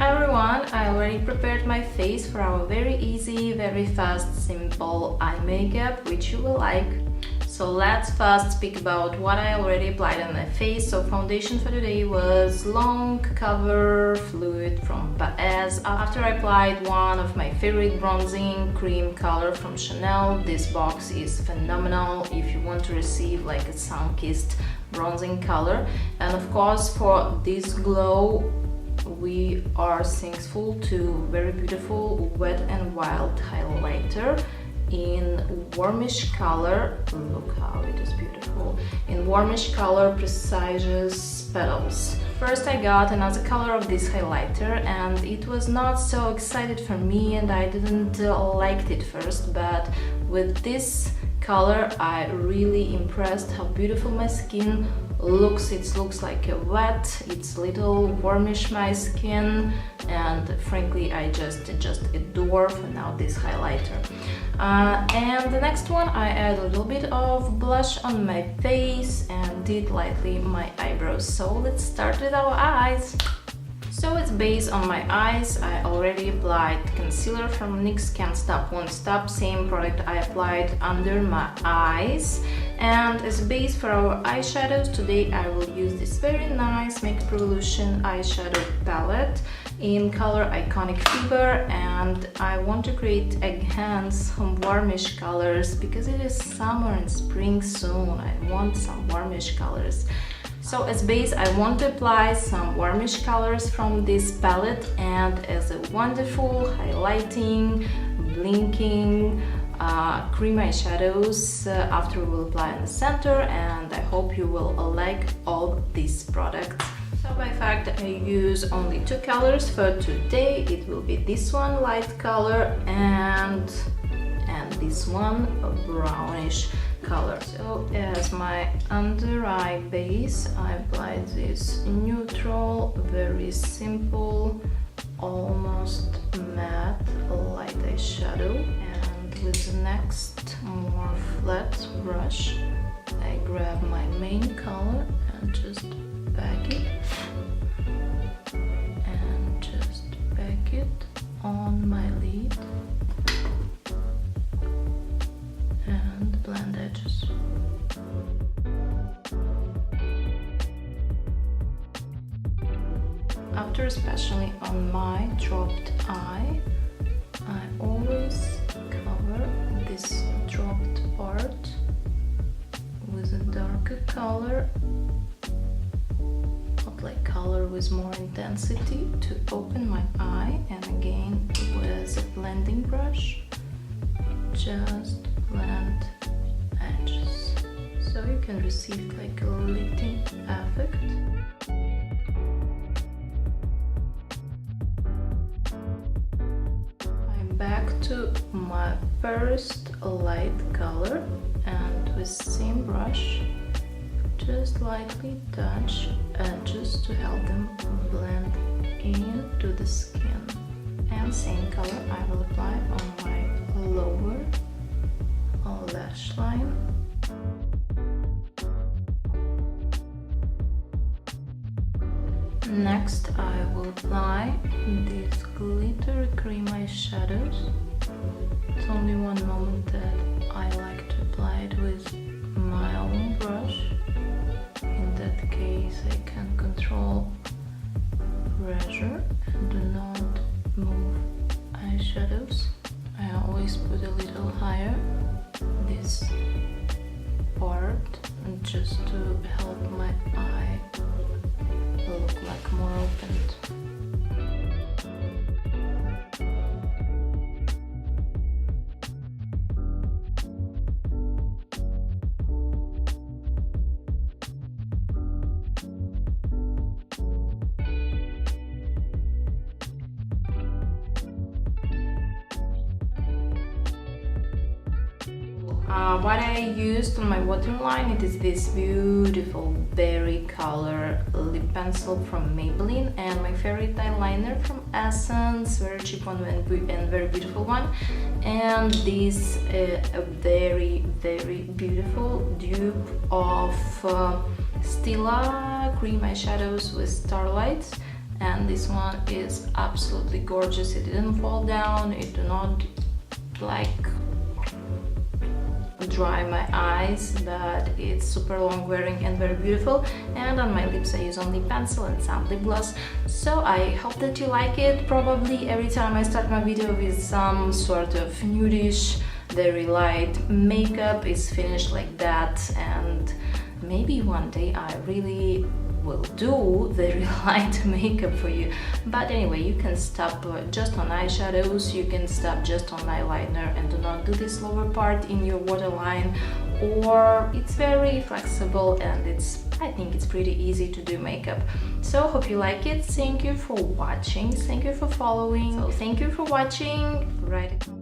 Hi everyone, I already prepared my face for our very easy, very fast, simple eye makeup, which you will like. So let's first speak about what I already applied on my face. So foundation for today was Long Cover Fluid from Paese. After I applied one of my favorite bronzing cream color from Chanel. This box is phenomenal if you want to receive like a sun-kissed bronzing color. And of course for this glow we are thankful to very beautiful Wet n Wild highlighter in warmish color. Look how it is beautiful. In warmish color Precious Petals. First I got another color of this highlighter and it was not so excited for me and I didn't liked it first, but with this color I really impressed how beautiful my skin looks. It looks like a wet, it's little warmish my skin, and frankly I just adore for now this highlighter. And the next one I add a little bit of blush on my face and did lightly my eyebrows. So let's start with our eyes. So it's based on my eyes. I already applied concealer from NYX Cant Stop Won't Stop, same product I applied under my eyes. And as a base for our eyeshadows, today I will use this very nice Makeup Revolution eyeshadow palette in color Iconic Fever, and I want to create again some warmish colors because it is summer and spring soon. I want some warmish colors. So as base I want to apply some warmish colors from this palette, and as a wonderful highlighting, blinking cream eyeshadows after we will apply in the center, and I hope you will like all these products. So by fact I use only two colors for today. It will be this one light color and this one a brownish color. So as my under eye base I applied this neutral, very simple, almost matte light eyeshadow, and with the next more flat brush I grab my main color and just pack it on my lid and blend edges. After, especially on my dropped eye, I always cover this dropped part with a darker color, like color with more intensity, to open my eye, and again with a blending brush just blend edges so you can receive like a lighting effect. I'm back to my first light color, and with same brush just lightly touch edges to help them blend into the skin. And same color I will apply on my lower lash line. Next I will apply these glittery cream eyeshadows. It's only one moment that I like to apply it with my own brush. In that case I can control pressure and do not move eyeshadows. I always put a little higher this part just to help my eye look like more opened. What I used on my waterline, it is this beautiful berry color lip pencil from Maybelline, and my favorite eyeliner from Essence, very cheap one and very beautiful one, and this a very beautiful dupe of Stilla cream eyeshadows with Starlight. and this one is absolutely gorgeous. It didn't fall down, it did not like dry my eyes, but it's super long wearing and very beautiful. And on my lips I use only pencil and some lip gloss, so I hope that you like it. Probably every time I start my video with some sort of nudish, very light makeup is finished like that, and maybe one day I really will do very light makeup for you. But anyway, you can stop just on eyeshadows, you can stop just on eyeliner and do not do this lower part in your waterline, or it's very flexible and I think it's pretty easy to do makeup. So hope you like it. Thank you for watching, thank you for following, so thank you for watching. Write a comment.